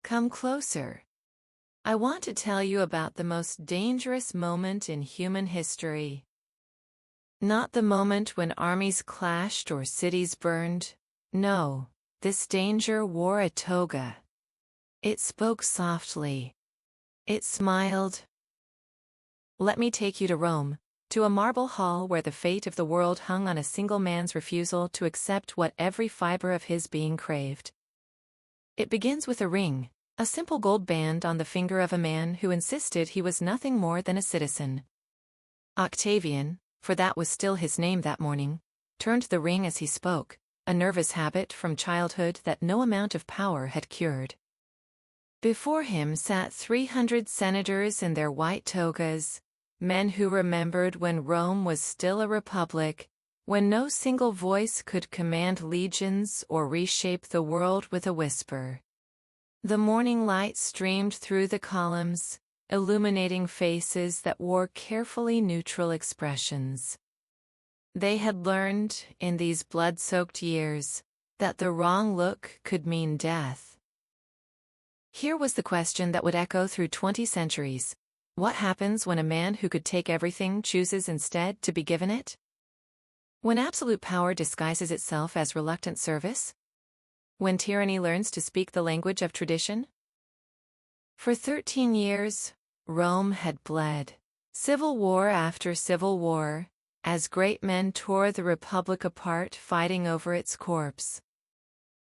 Come closer. I want to tell you about the most dangerous moment in human history. Not the moment when armies clashed or cities burned. No, this danger wore a toga. It spoke softly. It smiled. Let me take you to Rome, to a marble hall where the fate of the world hung on a single man's refusal to accept what every fiber of his being craved. It begins with a ring, a simple gold band on the finger of a man who insisted he was nothing more than a citizen. Octavian, for that was still his name that morning, turned the ring as he spoke, a nervous habit from childhood that no amount of power had cured. Before him sat 300 senators in their white togas, men who remembered when Rome was still a republic, when no single voice could command legions or reshape the world with a whisper. The morning light streamed through the columns, illuminating faces that wore carefully neutral expressions. They had learned, in these blood-soaked years, that the wrong look could mean death. Here was the question that would echo through 20 centuries. What happens when a man who could take everything chooses instead to be given it? When absolute power disguises itself as reluctant service? When tyranny learns to speak the language of tradition? For 13 years, Rome had bled. Civil war after civil war, as great men tore the republic apart fighting over its corpse.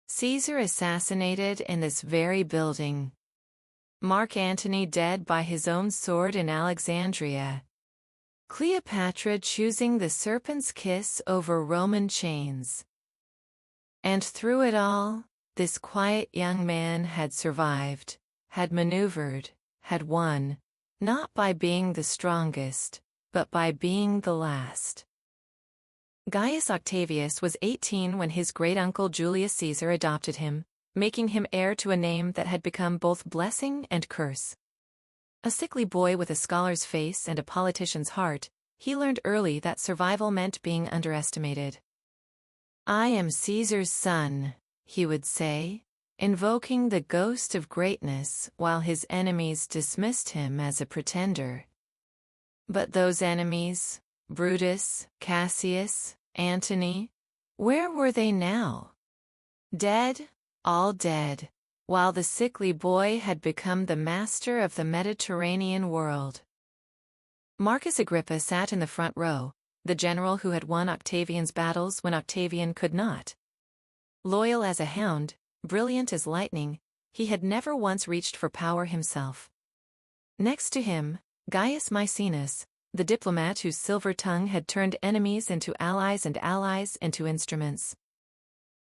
Caesar assassinated in this very building. Mark Antony dead by his own sword in Alexandria. Cleopatra choosing the serpent's kiss over Roman chains. And through it all, this quiet young man had survived, had maneuvered, had won, not by being the strongest, but by being the last. Gaius Octavius was 18 when his great-uncle Julius Caesar adopted him, making him heir to a name that had become both blessing and curse. A sickly boy with a scholar's face and a politician's heart, he learned early that survival meant being underestimated. "I am Caesar's son," he would say, invoking the ghost of greatness while his enemies dismissed him as a pretender. But those enemies, Brutus, Cassius, Antony, where were they now? Dead, all dead, while the sickly boy had become the master of the Mediterranean world. Marcus Agrippa sat in the front row, the general who had won Octavian's battles when Octavian could not. Loyal as a hound, brilliant as lightning, he had never once reached for power himself. Next to him, Gaius Maecenas, the diplomat whose silver tongue had turned enemies into allies and allies into instruments.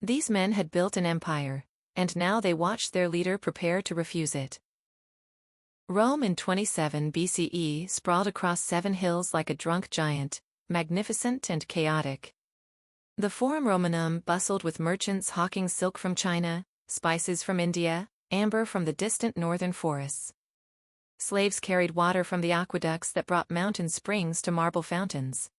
These men had built an empire, and now they watched their leader prepare to refuse it. Rome in 27 BCE sprawled across 7 hills like a drunk giant, magnificent and chaotic. The Forum Romanum bustled with merchants hawking silk from China, spices from India, amber from the distant northern forests. Slaves carried water from the aqueducts that brought mountain springs to marble fountains.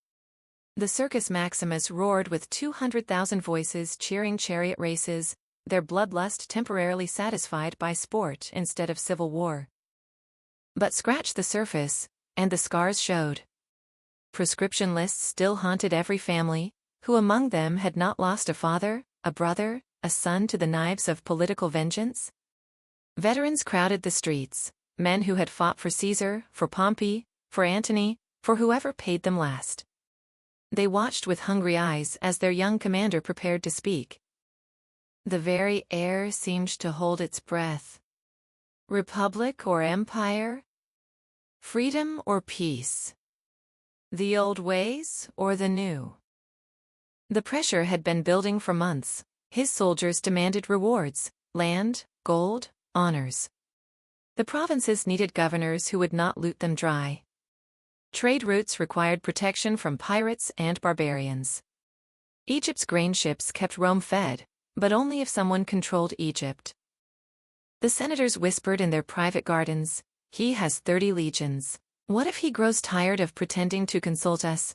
The Circus Maximus roared with 200,000 voices cheering chariot races, their bloodlust temporarily satisfied by sport instead of civil war. But scratch the surface, and the scars showed. Proscription lists still haunted every family, who among them had not lost a father, a brother, a son to the knives of political vengeance? Veterans crowded the streets, men who had fought for Caesar, for Pompey, for Antony, for whoever paid them last. They watched with hungry eyes as their young commander prepared to speak. The very air seemed to hold its breath. Republic or empire? Freedom or peace? The old ways or the new? The pressure had been building for months. His soldiers demanded rewards, land, gold, honors. The provinces needed governors who would not loot them dry. Trade routes required protection from pirates and barbarians. Egypt's grain ships kept Rome fed, but only if someone controlled Egypt. The senators whispered in their private gardens, "He has 30 legions. What if he grows tired of pretending to consult us?"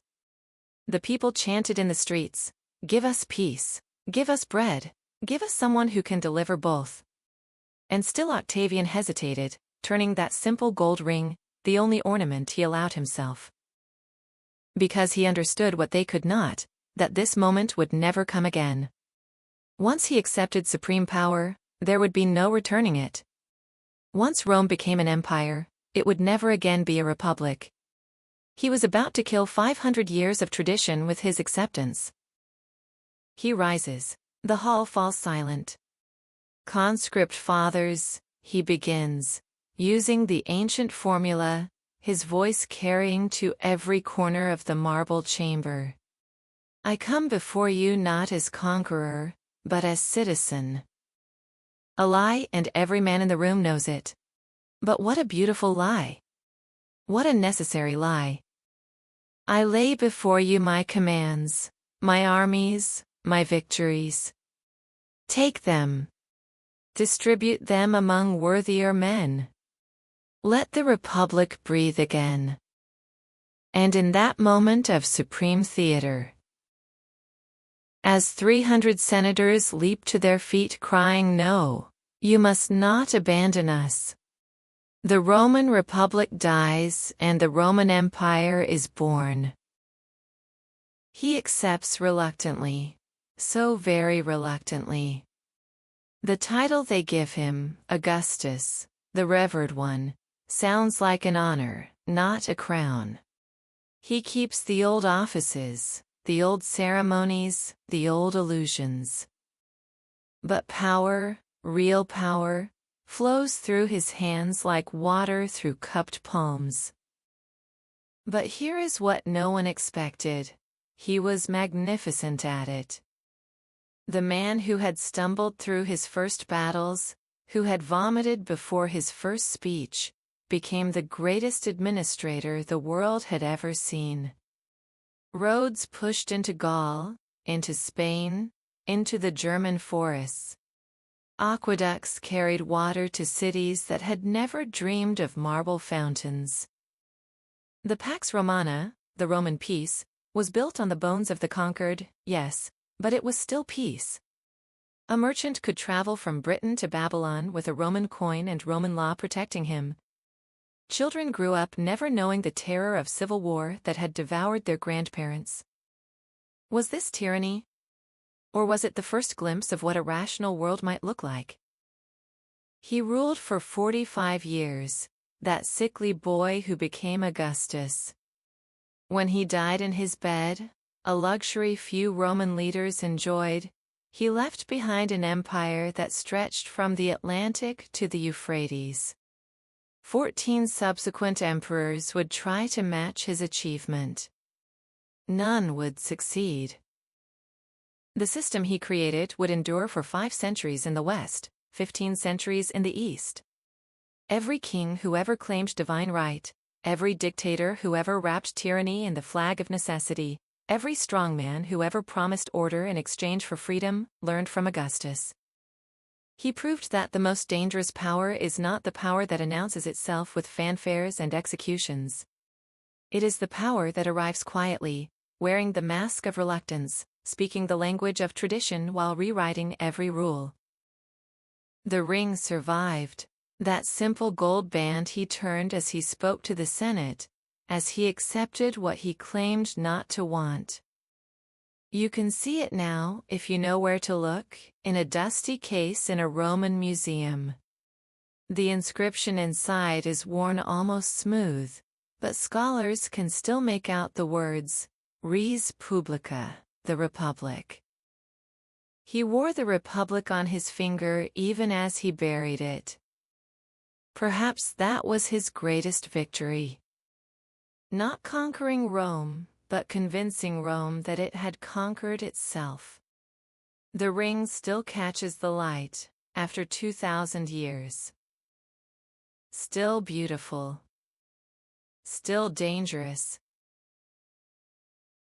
The people chanted in the streets, "Give us peace, give us bread, give us someone who can deliver both." And still Octavian hesitated, turning that simple gold ring, the only ornament he allowed himself. Because he understood what they could not, that this moment would never come again. Once he accepted supreme power, there would be no returning it. Once Rome became an empire, it would never again be a republic. He was about to kill 500 years of tradition with his acceptance. He rises. The hall falls silent. Conscript fathers, he begins, using the ancient formula, his voice carrying to every corner of the marble chamber. I come before you not as conqueror, but as citizen. A lie, and every man in the room knows it. But what a beautiful lie! What a necessary lie! I lay before you my commands, my armies, my victories. Take them. Distribute them among worthier men. Let the Republic breathe again. And in that moment of supreme theater, as 300 senators leap to their feet crying, "No, you must not abandon us," the Roman Republic dies and the Roman Empire is born. He accepts reluctantly, so very reluctantly. The title they give him, Augustus, the revered one, sounds like an honor, not a crown. He keeps the old offices, the old ceremonies, the old illusions. But power, real power, flows through his hands like water through cupped palms. But here is what no one expected. He was magnificent at it. The man who had stumbled through his first battles, who had vomited before his first speech, became the greatest administrator the world had ever seen. Roads pushed into Gaul, into Spain, into the German forests. Aqueducts carried water to cities that had never dreamed of marble fountains. The Pax Romana, the Roman peace, was built on the bones of the conquered, yes, but it was still peace. A merchant could travel from Britain to Babylon with a Roman coin and Roman law protecting him. Children grew up never knowing the terror of civil war that had devoured their grandparents. Was this tyranny? Or was it the first glimpse of what a rational world might look like? He ruled for 45 years, that sickly boy who became Augustus. When he died in his bed, a luxury few Roman leaders enjoyed, he left behind an empire that stretched from the Atlantic to the Euphrates. 14 subsequent emperors would try to match his achievement. None would succeed. The system he created would endure for 5 centuries in the West, 15 centuries in the East. Every king who ever claimed divine right, every dictator who ever wrapped tyranny in the flag of necessity, every strongman who ever promised order in exchange for freedom, learned from Augustus. He proved that the most dangerous power is not the power that announces itself with fanfares and executions. It is the power that arrives quietly, wearing the mask of reluctance, speaking the language of tradition while rewriting every rule. The ring survived. That simple gold band he turned as he spoke to the Senate, as he accepted what he claimed not to want. You can see it now, if you know where to look, in a dusty case in a Roman museum. The inscription inside is worn almost smooth, but scholars can still make out the words, Res Publica, the Republic. He wore the Republic on his finger even as he buried it. Perhaps that was his greatest victory. Not conquering Rome, but convincing Rome that it had conquered itself. The ring still catches the light, after 2,000 years. Still beautiful. Still dangerous.